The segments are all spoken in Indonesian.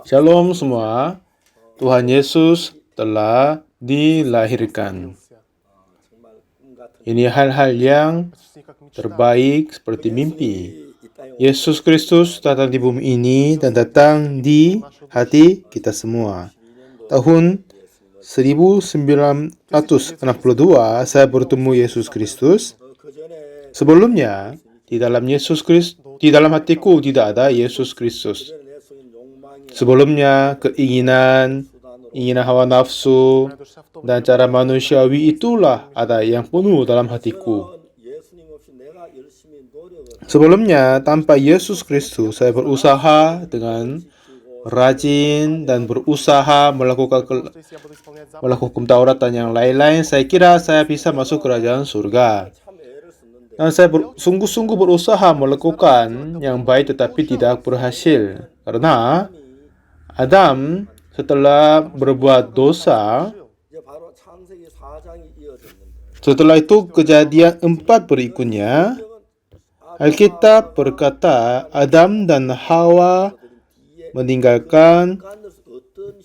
Shalom semua, Tuhan Yesus telah dilahirkan. Ini hal-hal yang terbaik seperti mimpi. Yesus Kristus datang di bumi ini dan datang di hati kita semua. Tahun 1962 saya bertemu Yesus Kristus. Sebelumnya, di dalam hatiku tidak ada Yesus Kristus. Sebelumnya, keinginan hawa nafsu, dan cara manusiawi itulah ada yang penuh dalam hatiku. Sebelumnya, tanpa Yesus Kristus, saya berusaha dengan rajin dan berusaha melakukan Taurat dan yang lain-lain. Saya kira saya bisa masuk kerajaan surga. Dan saya sungguh-sungguh berusaha melakukan yang baik tetapi tidak berhasil. Karena Adam setelah berbuat dosa, setelah itu Kejadian 4 berikutnya, Alkitab berkata Adam dan Hawa meninggalkan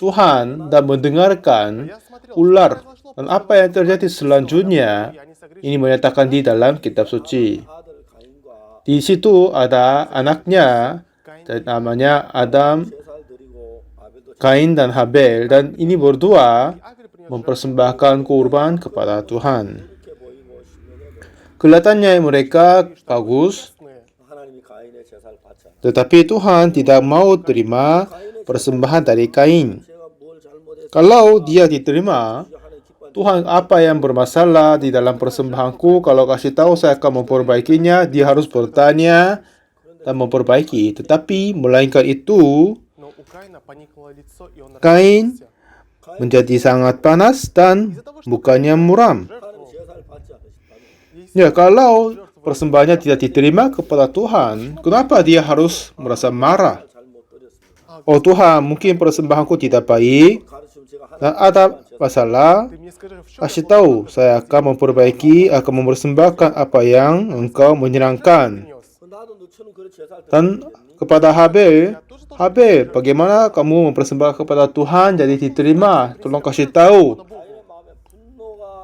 Tuhan dan mendengarkan ular. Dan apa yang terjadi selanjutnya, ini menyatakan di dalam kitab suci. Di situ ada anaknya, namanya Adam, Kain dan Habel, dan ini berdua mempersembahkan kurban kepada Tuhan. Kelihatannya mereka bagus, tetapi Tuhan tidak mau terima persembahan dari Kain. Kalau dia diterima, Tuhan, apa yang bermasalah di dalam persembahanku? Kalau kasih tahu saya akan memperbaikinya, dia harus bertanya dan memperbaiki. Tetapi melainkan itu, Kain menjadi sangat panas dan mukanya muram. Ya, kalau persembahannya tidak diterima kepada Tuhan, kenapa dia harus merasa marah? Oh Tuhan, mungkin persembahanku tidak baik dan ada masalah. Kasih tahu, saya akan memperbaiki, akan mempersembahkan apa yang engkau menyenangkan. Dan kepada Habel, bagaimana kamu mempersembahkan kepada Tuhan jadi diterima? Tolong kasih tahu.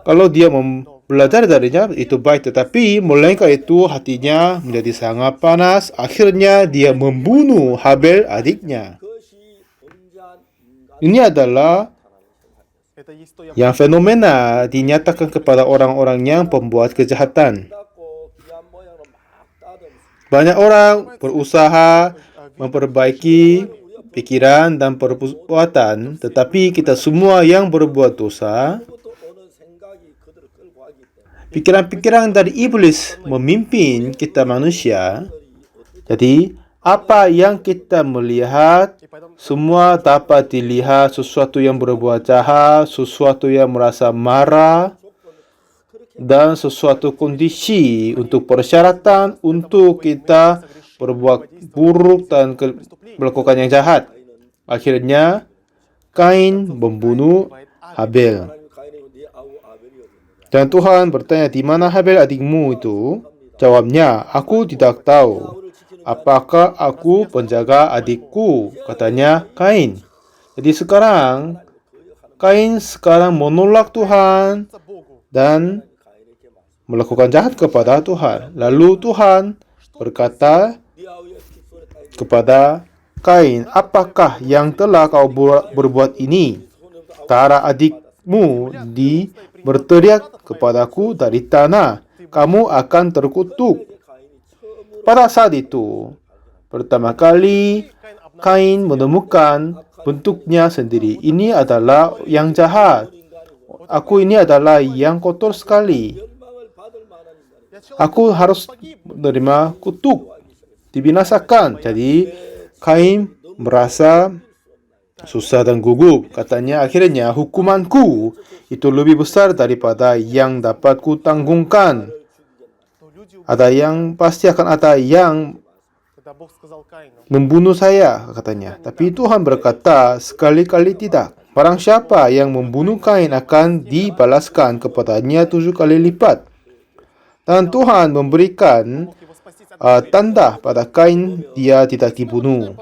Kalau dia belajar darinya, itu baik. Tetapi melainkan itu hatinya menjadi sangat panas. Akhirnya dia membunuh Habel adiknya. Ini adalah yang fenomena dinyatakan kepada orang-orang yang pembuat kejahatan. Banyak orang berusaha memperbaiki pikiran dan perbuatan, tetapi kita semua yang berbuat dosa, pikiran-pikiran dari iblis memimpin kita manusia. Jadi, apa yang kita melihat, semua dapat dilihat sesuatu yang berbuat jahat, sesuatu yang merasa marah, dan sesuatu kondisi untuk persyaratan untuk kita berbuat buruk dan melakukan yang jahat. Akhirnya, Kain membunuh Habel. Dan Tuhan bertanya, di mana Habel adikmu itu? Jawabnya, aku tidak tahu. Apakah aku penjaga adikku? Katanya Kain. Jadi sekarang, Kain menolak Tuhan dan melakukan jahat kepada Tuhan. Lalu Tuhan berkata kepada Kain, apakah yang telah kau berbuat ini? Tara adikmu berteriak kepadaku dari tanah, kamu akan terkutuk. Pada saat itu, pertama kali Kain menemukan bentuknya sendiri. Ini adalah yang jahat. Aku ini adalah yang kotor sekali. Aku harus menerima kutuk, dibinasakan. Jadi, Kain merasa susah dan gugup. Katanya, akhirnya hukumanku itu lebih besar daripada yang dapat kutanggungkan. Pasti akan ada yang membunuh saya, katanya. Tapi Tuhan berkata, sekali-kali tidak. Barang siapa yang membunuh Kain akan dibalaskan kepadanya 7 kali lipat. Dan Tuhan memberikan tanda pada Kain, dia tidak dibunuh.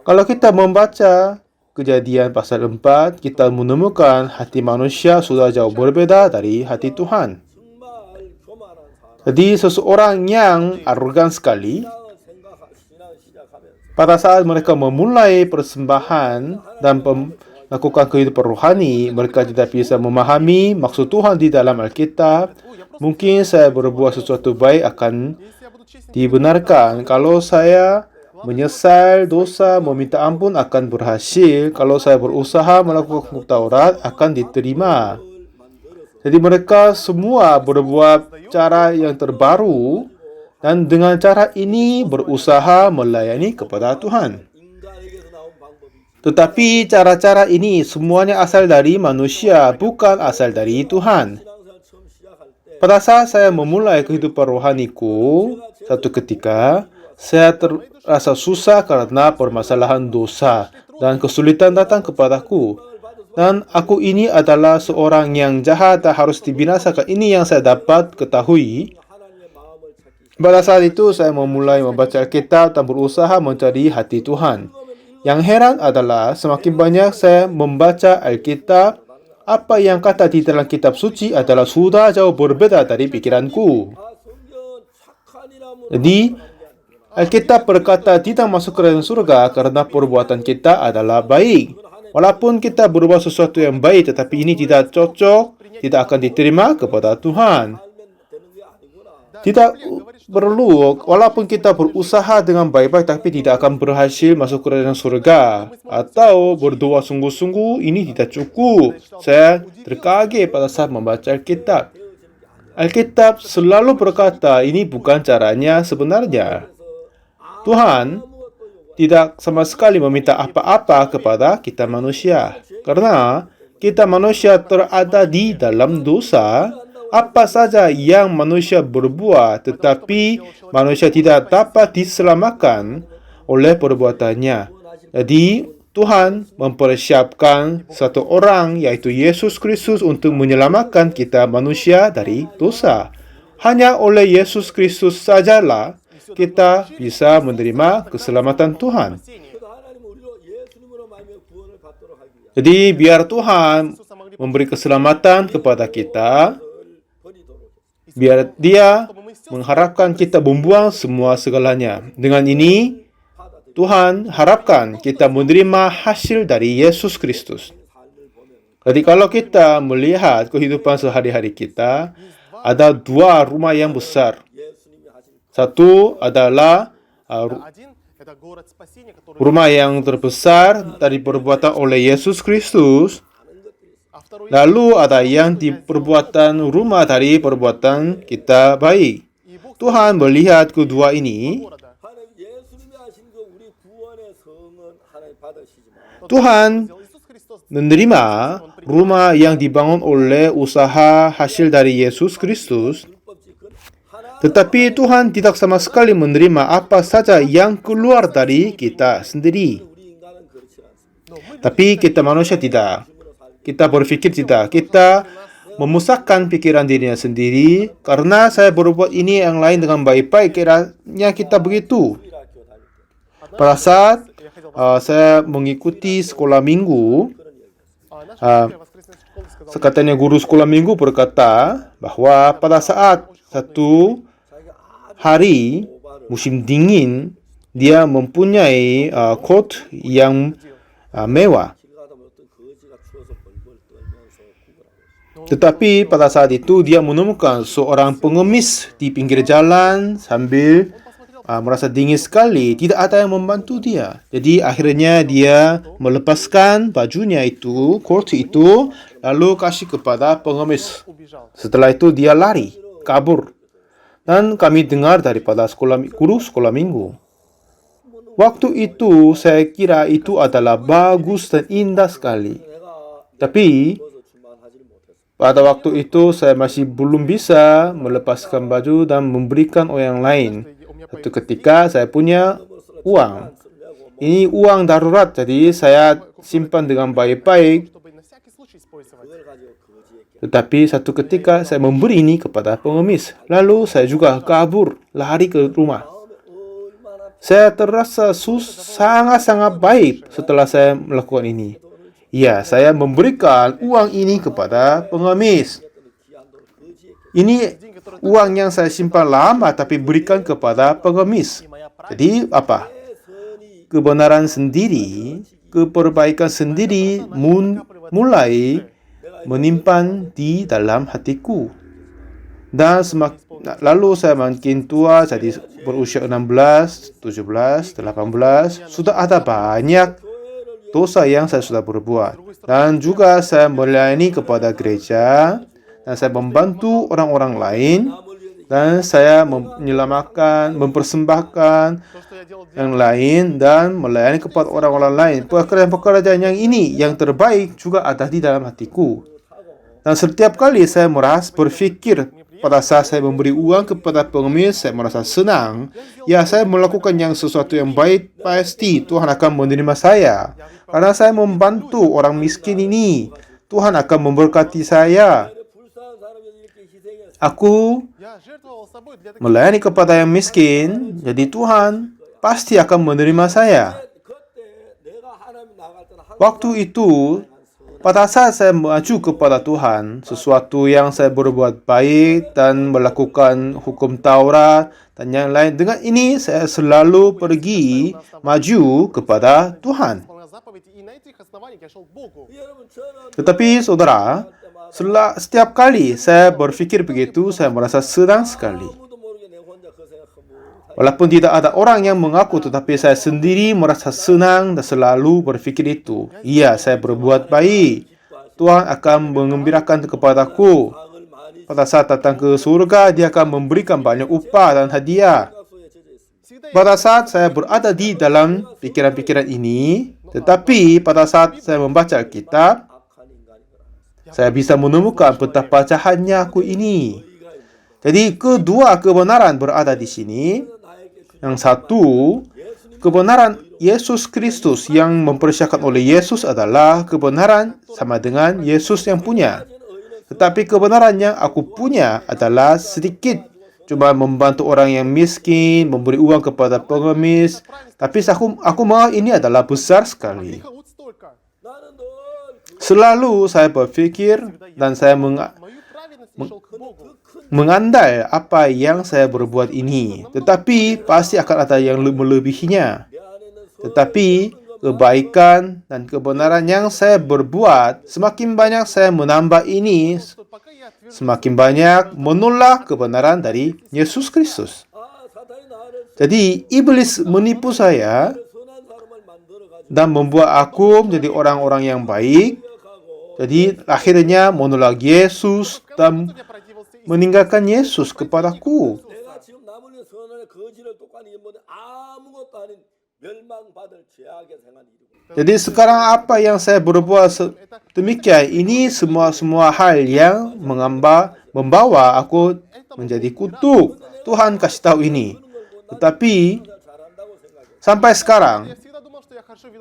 Kalau kita membaca Kejadian pasal 4, kita menemukan hati manusia sudah jauh berbeda dari hati Tuhan. Jadi seseorang yang arogan sekali, pada saat mereka memulai persembahan dan melakukan kehidupan rohani, mereka tidak bisa memahami maksud Tuhan di dalam Alkitab. Mungkin saya berbuat sesuatu baik akan dibenarkan. Kalau saya menyesal dosa, meminta ampun akan berhasil. Kalau saya berusaha melakukan hukum Taurat akan diterima. Jadi mereka semua berbuat cara yang terbaru dan dengan cara ini berusaha melayani kepada Tuhan. Tetapi cara-cara ini semuanya asal dari manusia, bukan asal dari Tuhan. Pada saat saya memulai kehidupan rohaniku, satu ketika saya terasa susah karena permasalahan dosa dan kesulitan datang kepadaku. Dan aku ini adalah seorang yang jahat dan harus dibinasakan. Ini yang saya dapat ketahui. Pada saat itu saya memulai membaca Alkitab dan berusaha mencari hati Tuhan. Yang heran adalah semakin banyak saya membaca Alkitab, apa yang kata di dalam kitab suci adalah sudah jauh berbeda dari pikiranku. Jadi Alkitab berkata tidak masuk ke dalam surga karena perbuatan kita adalah baik. Walaupun kita berbuat sesuatu yang baik, tetapi ini tidak cocok, tidak akan diterima kepada Tuhan. Tidak perlu, walaupun kita berusaha dengan baik-baik, tapi tidak akan berhasil masuk ke dalam surga. Atau berdoa sungguh-sungguh, ini tidak cukup. Saya terkaget pada saat membaca Alkitab. Alkitab selalu berkata, ini bukan caranya sebenarnya. Tuhan tidak sama sekali meminta apa-apa kepada kita manusia. Karena kita manusia terada di dalam dosa, apa saja yang manusia berbuat, tetapi manusia tidak dapat diselamatkan oleh perbuatannya. Jadi, Tuhan mempersiapkan satu orang, yaitu Yesus Kristus, untuk menyelamatkan kita manusia dari dosa. Hanya oleh Yesus Kristus sajalah kita bisa menerima keselamatan Tuhan. Jadi biar Tuhan memberi keselamatan kepada kita, biar Dia mengharapkan kita membuang semua segalanya. Dengan ini, Tuhan harapkan kita menerima hasil dari Yesus Kristus. Jadi kalau kita melihat kehidupan sehari-hari kita, ada dua rumah yang besar. Satu adalah rumah yang terbesar dari perbuatan oleh Yesus Kristus. Lalu ada yang diperbuatan rumah dari perbuatan kita baik. Tuhan melihat kedua ini. Tuhan menerima rumah yang dibangun oleh usaha hasil dari Yesus Kristus. Tetapi Tuhan tidak sama sekali menerima apa saja yang keluar dari kita sendiri. Tapi kita manusia tidak. Kita berpikir tidak. Kita memusahkan pikiran dirinya sendiri. Karena saya berbuat ini yang lain dengan baik-baik, kiranya kita begitu. Pada saat saya mengikuti sekolah minggu, katanya guru sekolah minggu berkata bahwa pada saat satu hari musim dingin, dia mempunyai coat yang mewah. Tetapi pada saat itu dia menemukan seorang pengemis di pinggir jalan sambil merasa dingin sekali. Tidak ada yang membantu dia. Jadi akhirnya dia melepaskan bajunya itu, coat itu, lalu kasih kepada pengemis. Setelah itu dia lari, kabur. Dan kami dengar daripada guru sekolah minggu. Waktu itu saya kira itu adalah bagus dan indah sekali. Tapi pada waktu itu saya masih belum bisa melepaskan baju dan memberikan orang lain. Satu ketika saya punya uang. Ini uang darurat, jadi saya simpan dengan baik-baik. Tetapi satu ketika saya memberi ini kepada pengemis. Lalu saya juga kabur, lari ke rumah. Saya terasa sangat-sangat baik setelah saya melakukan ini. Ya, saya memberikan uang ini kepada pengemis. Ini uang yang saya simpan lama tapi berikan kepada pengemis. Jadi apa? Kebenaran sendiri, keperbaikan sendiri mulai menimpan di dalam hatiku. Dan lalu saya makin tua, jadi berusia 16, 17, 18, sudah ada banyak dosa yang saya sudah berbuat. Dan juga saya melayani kepada gereja, dan saya membantu orang-orang lain, dan saya menyelamatkan, mempersembahkan yang lain, dan melayani kepada orang-orang lain. Pekerjaan-pekerjaan yang ini, yang terbaik juga ada di dalam hatiku. Dan setiap kali saya berpikir pada saat saya memberi uang kepada pengemis, saya merasa senang. Ya, saya melakukan sesuatu yang baik, pasti Tuhan akan menerima saya. Karena saya membantu orang miskin ini, Tuhan akan memberkati saya. Aku melayani kepada yang miskin, jadi Tuhan pasti akan menerima saya. Waktu itu, pada saat saya maju kepada Tuhan, sesuatu yang saya berbuat baik dan melakukan hukum Taurat dan yang lain, dengan ini saya selalu pergi maju kepada Tuhan. Tetapi saudara, setiap kali saya berpikir begitu, saya merasa senang sekali. Walaupun tidak ada orang yang mengaku, tetapi saya sendiri merasa senang dan selalu berpikir itu. Iya, saya berbuat baik. Tuhan akan mengembirakan kepadaku. Pada saat datang ke surga, Dia akan memberikan banyak upah dan hadiah. Pada saat saya berada di dalam pikiran-pikiran ini, tetapi pada saat saya membaca Alkitab, saya bisa menemukan betapa jahatnya aku ini. Jadi kedua kebenaran berada di sini. Yang satu, kebenaran Yesus Kristus yang mempersiapkan oleh Yesus adalah kebenaran sama dengan Yesus yang punya. Tetapi kebenaran yang aku punya adalah sedikit. Cuma membantu orang yang miskin, memberi uang kepada pengemis. Tapi aku mau ini adalah besar sekali. Selalu saya berpikir dan saya mengandai apa yang saya berbuat ini. Tetapi pasti akan ada yang melebihinya. Tetapi kebaikan dan kebenaran yang saya berbuat, semakin banyak saya menambah ini, semakin banyak menolak kebenaran dari Yesus Kristus. Jadi iblis menipu saya dan membuat aku menjadi orang-orang yang baik. Jadi akhirnya menolak Yesus dan meninggalkan Yesus kepadaku. Jadi sekarang apa yang saya berbuat demikian, ini semua hal yang membawa aku menjadi kutuk. Tuhan kasih tahu ini. Tetapi sampai sekarang,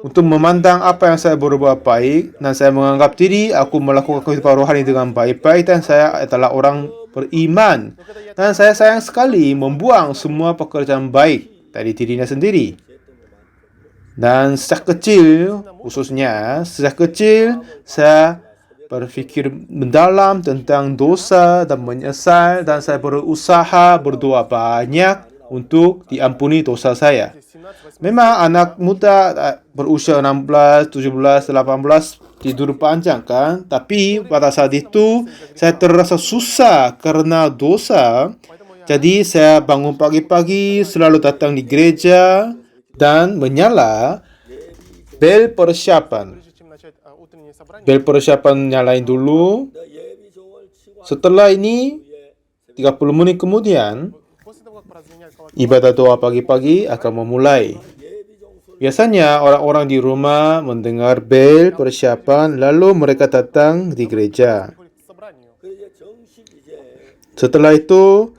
untuk memandang apa yang saya berbuat baik, dan saya menganggap diri aku melakukan kehidupan rohani dengan baik-baik, dan saya adalah orang beriman, dan saya sayang sekali membuang semua pekerjaan baik dari dirinya sendiri. Dan sejak kecil, khususnya sejak kecil, saya berpikir mendalam tentang dosa dan menyesal, dan saya berusaha berdoa banyak untuk diampuni dosa saya. Memang anak muda berusia 16, 17, 18 tidur panjang kan? Tapi pada saat itu saya terasa susah karena dosa. Jadi saya bangun pagi-pagi, selalu datang di gereja dan menyala bel persiapan. Bel persiapan nyalain dulu. Setelah ini 30 menit kemudian ibadah doa pagi-pagi akan memulai. Biasanya orang-orang di rumah mendengar bel persiapan, lalu mereka datang di gereja. Setelah itu,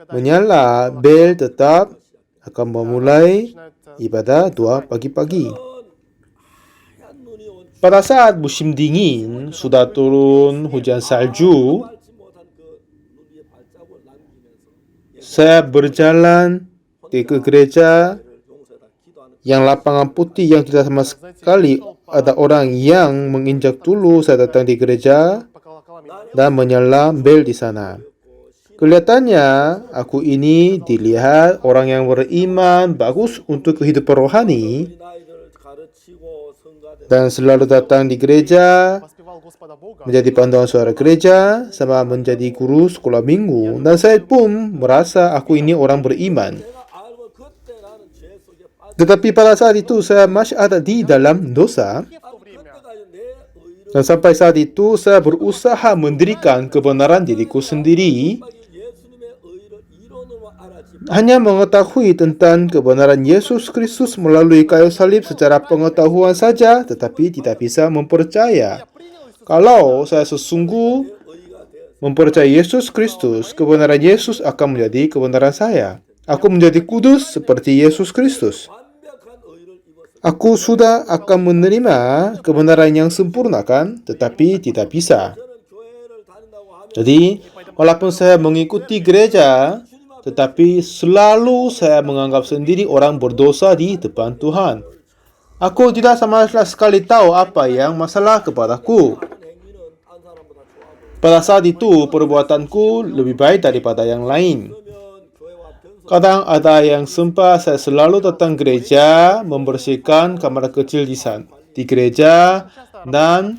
menyala bel tetap akan memulai ibadah doa pagi-pagi. Pada saat musim dingin, sudah turun hujan salju, saya berjalan ke gereja yang lapangan putih yang tidak sama sekali ada orang yang menginjak dulu saya datang di gereja dan menyala bel di sana. Kelihatannya aku ini dilihat orang yang beriman bagus untuk kehidupan rohani dan selalu datang di gereja, menjadi panduan suara gereja, sama menjadi guru sekolah minggu. Dan saya pun merasa aku ini orang beriman. Tetapi pada saat itu saya masih ada di dalam dosa. Dan sampai saat itu saya berusaha mendirikan kebenaran diriku sendiri. Hanya mengetahui tentang kebenaran Yesus Kristus melalui kayu salib secara pengetahuan saja, tetapi tidak bisa mempercaya. Kalau saya sesungguh mempercayai Yesus Kristus, kebenaran Yesus akan menjadi kebenaran saya. Aku menjadi kudus seperti Yesus Kristus. Aku sudah akan menerima kebenaran yang sempurna kan, tetapi tidak bisa. Jadi, walaupun saya mengikuti gereja, tetapi selalu saya menganggap sendiri orang berdosa di depan Tuhan. Aku tidak sama sekali tahu apa yang masalah kepadaku. Pada saat itu, perbuatanku lebih baik daripada yang lain. Kadang ada yang sempat saya selalu datang gereja, membersihkan kamar kecil di gereja, dan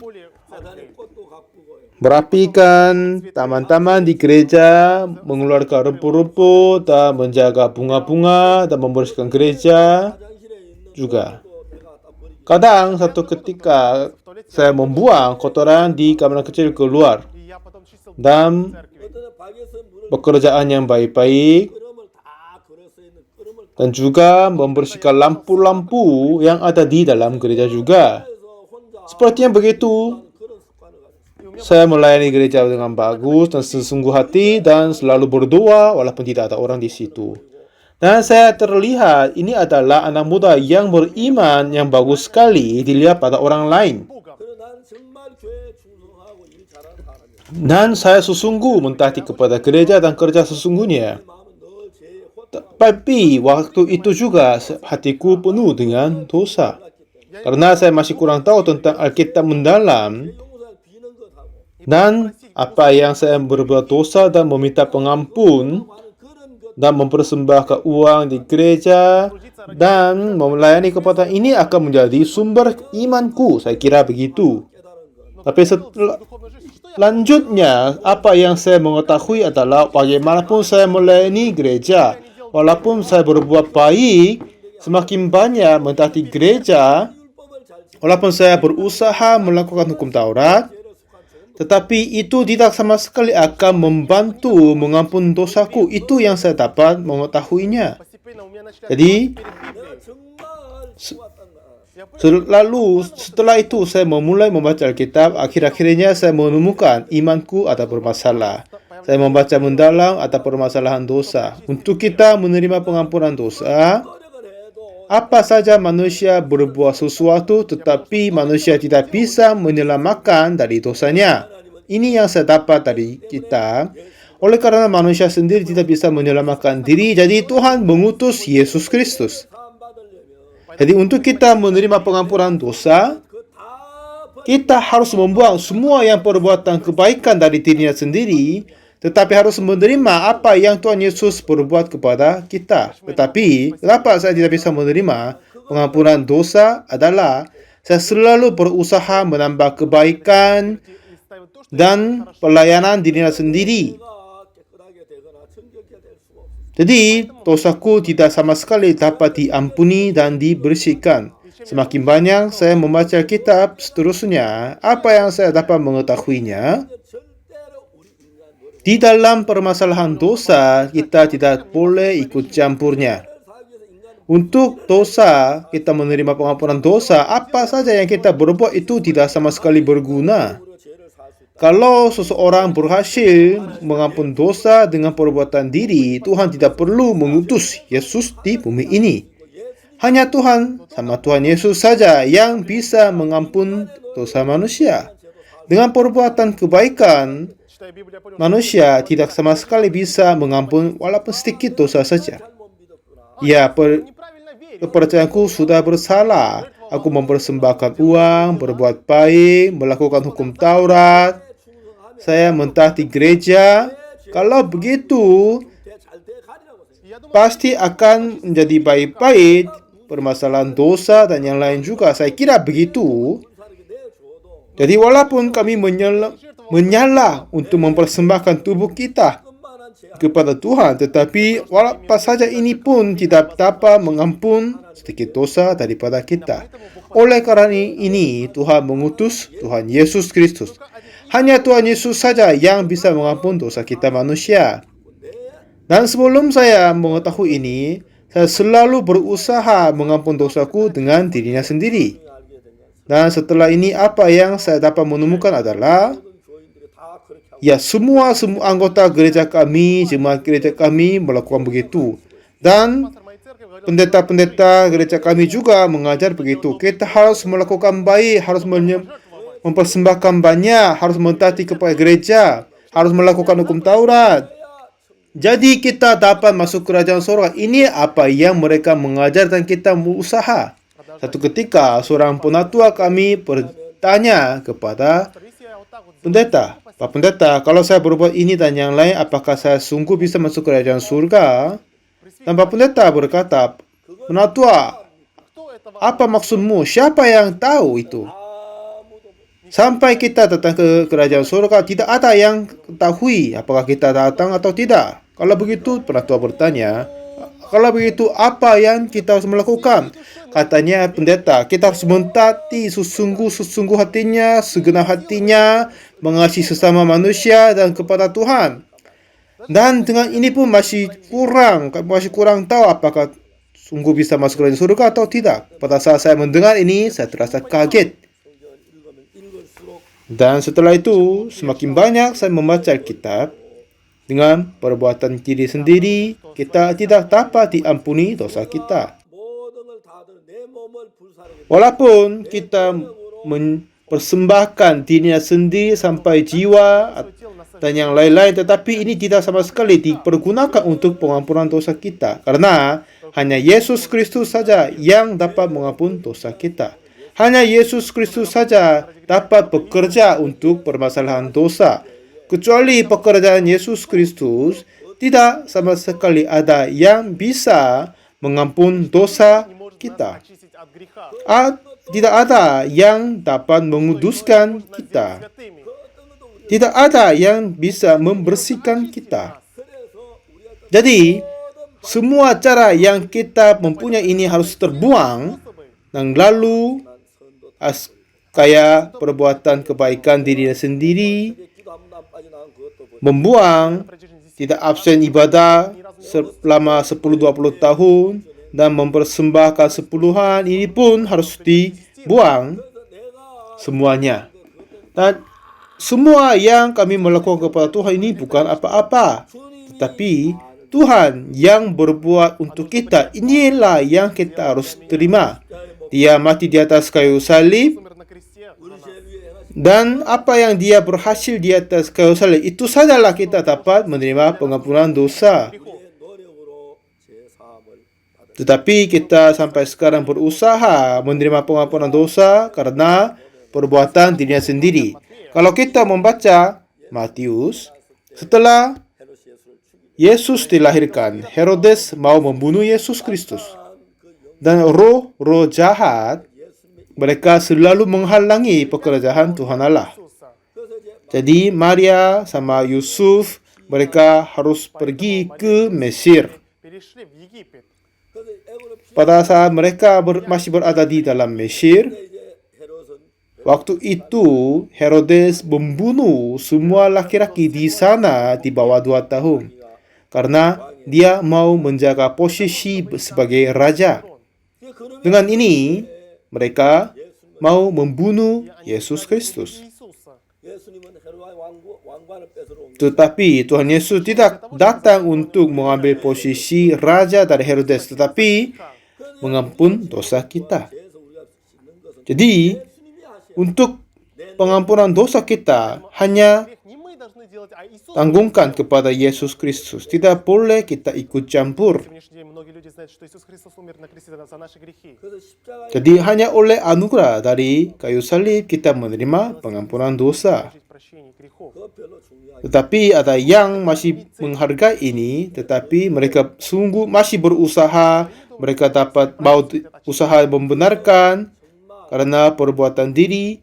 merapikan taman-taman di gereja, mengeluarkan rumput-rumput, dan menjaga bunga-bunga, dan membersihkan gereja juga. Kadang satu ketika saya membuang kotoran di kamar kecil keluar dan pekerjaan yang baik-baik, dan juga membersihkan lampu-lampu yang ada di dalam gereja juga. Seperti yang begitu, saya melayani gereja dengan bagus dan sesungguh hati dan selalu berdoa walaupun tidak ada orang di situ. Dan saya terlihat ini adalah anak muda yang beriman yang bagus sekali dilihat pada orang lain. Dan saya sesungguh mentaati kepada gereja dan kerja sesungguhnya. Tapi waktu itu juga hatiku penuh dengan dosa. Karena saya masih kurang tahu tentang Alkitab mendalam. Dan apa yang saya berbuat dosa dan meminta pengampun dan mempersembahkan uang di gereja dan melayani kepada ini akan menjadi sumber imanku. Saya kira begitu. Tapi selanjutnya apa yang saya mengetahui adalah bagaimanapun saya melayani gereja, walaupun saya berbuat baik, semakin banyak mentaati gereja, walaupun saya berusaha melakukan hukum Taurat, tetapi itu tidak sama sekali akan membantu mengampun dosaku. Itu yang saya dapat mengetahuinya. Jadi, setelah itu saya memulai membaca Alkitab. Akhir-akhirnya saya menemukan imanku ada bermasalah. Saya membaca mendalam ada permasalahan dosa. Untuk kita menerima pengampunan dosa, apa saja manusia berbuat sesuatu, tetapi manusia tidak bisa menyelamatkan dari dosanya. Ini yang saya dapat dari kita. Oleh karena manusia sendiri tidak bisa menyelamatkan diri, jadi Tuhan mengutus Yesus Kristus. Jadi untuk kita menerima pengampunan dosa, kita harus membuang semua yang perbuatan kebaikan dari dirinya sendiri, tetapi harus menerima apa yang Tuhan Yesus berbuat kepada kita. Tetapi, kenapa saya tidak bisa menerima pengampunan dosa adalah saya selalu berusaha menambah kebaikan dan pelayanan dirinya sendiri. Jadi, dosaku tidak sama sekali dapat diampuni dan dibersihkan. Semakin banyak saya membaca kitab seterusnya, apa yang saya dapat mengetahuinya? Di dalam permasalahan dosa, kita tidak boleh ikut campurnya. Untuk dosa, kita menerima pengampunan dosa, apa saja yang kita berbuat itu tidak sama sekali berguna. Kalau seseorang berhasil mengampun dosa dengan perbuatan diri, Tuhan tidak perlu mengutus Yesus di bumi ini. Hanya Tuhan, sama Tuhan Yesus saja yang bisa mengampun dosa manusia. Dengan perbuatan kebaikan, manusia tidak sama sekali bisa mengampun walaupun sedikit dosa saja. Ya, kepercayaanku sudah bersalah. Aku mempersembahkan uang, berbuat baik, melakukan hukum Taurat. Saya mentaati gereja. Kalau begitu, pasti akan menjadi baik-baik. Permasalahan dosa dan yang lain juga. Saya kira begitu. Jadi walaupun kami menyala untuk mempersembahkan tubuh kita kepada Tuhan, tetapi apa saja ini pun tidak dapat mengampun sedikit dosa daripada kita. Oleh karena ini, Tuhan mengutus Tuhan Yesus Kristus. Hanya Tuhan Yesus saja yang bisa mengampun dosa kita manusia. Dan sebelum saya mengetahui ini, saya selalu berusaha mengampun dosaku dengan dirinya sendiri. Dan setelah ini, apa yang saya dapat menemukan adalah ya, semua anggota gereja kami, jemaat gereja kami melakukan begitu. Dan pendeta-pendeta gereja kami juga mengajar begitu. Kita harus melakukan baik, harus mempersembahkan banyak, harus mentaati kepada gereja, harus melakukan hukum Taurat. Jadi kita dapat masuk kerajaan surga. Ini apa yang mereka mengajar dan kita berusaha. Satu ketika seorang penatua kami bertanya kepada pendeta, Pak Pendeta, kalau saya berbuat ini dan yang lain, apakah saya sungguh bisa masuk kerajaan surga? Dan Pak Pendeta berkata, Penatua, apa maksudmu? Siapa yang tahu itu? Sampai kita datang ke kerajaan surga, tidak ada yang ketahui apakah kita datang atau tidak. Kalau begitu, Penatua bertanya, kalau begitu, apa yang kita harus melakukan? Katanya pendeta, kita harus mentaati sesungguh hatinya, segenap hatinya, mengasihi sesama manusia dan kepada Tuhan. Dan dengan ini pun masih kurang tahu apakah sungguh bisa masuk kerajaan surga atau tidak. Pada saat saya mendengar ini, saya terasa kaget. Dan setelah itu, semakin banyak saya membaca Alkitab, dengan perbuatan diri sendiri, kita tidak dapat diampuni dosa kita. Walaupun kita mempersembahkan dirinya sendiri sampai jiwa dan yang lain-lain, tetapi ini tidak sama sekali dipergunakan untuk pengampunan dosa kita. Karena hanya Yesus Kristus saja yang dapat mengampuni dosa kita. Hanya Yesus Kristus saja dapat bekerja untuk permasalahan dosa. Kecuali pekerjaan Yesus Kristus, tidak sama sekali ada yang bisa mengampun dosa kita. Tidak ada yang dapat menguduskan kita. Tidak ada yang bisa membersihkan kita. Jadi, semua cara yang kita mempunyai ini harus terbuang, dan lalu kayak perbuatan kebaikan dirinya sendiri, membuang, tidak absen ibadah selama 10-20 tahun, dan mempersembahkan sepuluhan, ini pun harus dibuang semuanya. Dan semua yang kami melakukan kepada Tuhan ini bukan apa-apa, tetapi Tuhan yang berbuat untuk kita, inilah yang kita harus terima. Dia mati di atas kayu salib, dan apa yang dia berhasil di atas kayu salib, itu sajalah kita dapat menerima pengampunan dosa. Tetapi kita sampai sekarang berusaha menerima pengampunan dosa karena perbuatan dirinya sendiri. Kalau kita membaca Matius, setelah Yesus dilahirkan, Herodes mau membunuh Yesus Kristus. Dan roh-roh jahat, mereka selalu menghalangi pekerjaan Tuhan Allah. Jadi Maria sama Yusuf, mereka harus pergi ke Mesir. Pada saat mereka masih berada di dalam Mesir, waktu itu Herodes membunuh semua laki-laki di sana di bawah 2 tahun. Karena dia mau menjaga posisi sebagai raja. Dengan ini, mereka mau membunuh Yesus Kristus. Tetapi Tuhan Yesus tidak datang untuk mengambil posisi raja dari Herodes, tetapi mengampun dosa kita. Jadi, untuk pengampunan dosa kita, hanya Tanggungkan kepada Yesus Kristus. Tidak boleh kita ikut campur. Jadi hanya oleh anugerah dari kayu salib kita menerima pengampunan dosa. Tetapi ada yang masih menghargai ini, tetapi mereka sungguh masih berusaha, mereka dapat mau usaha membenarkan karena perbuatan diri.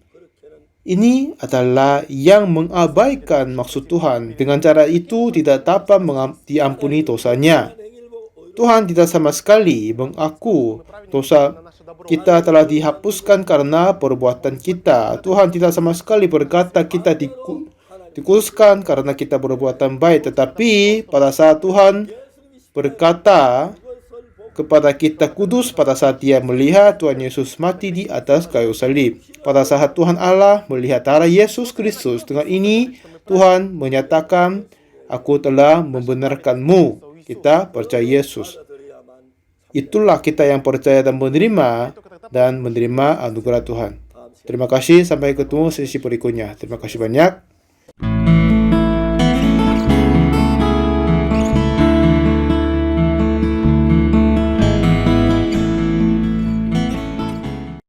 Ini adalah yang mengabaikan maksud Tuhan. Dengan cara itu tidak dapat diampuni dosanya. Tuhan tidak sama sekali mengaku dosa kita telah dihapuskan karena perbuatan kita. Tuhan tidak sama sekali berkata kita dikuduskan karena kita berbuatan baik. Tetapi pada saat Tuhan berkata kepada kita kudus, pada saat Dia melihat Tuhan Yesus mati di atas kayu salib. Pada saat Tuhan Allah melihat darah Yesus Kristus, dengan ini Tuhan menyatakan, aku telah membenarkanmu. Kita percaya Yesus. Itulah kita yang percaya dan menerima anugerah Tuhan. Terima kasih, sampai ketemu sesi berikutnya. Terima kasih banyak.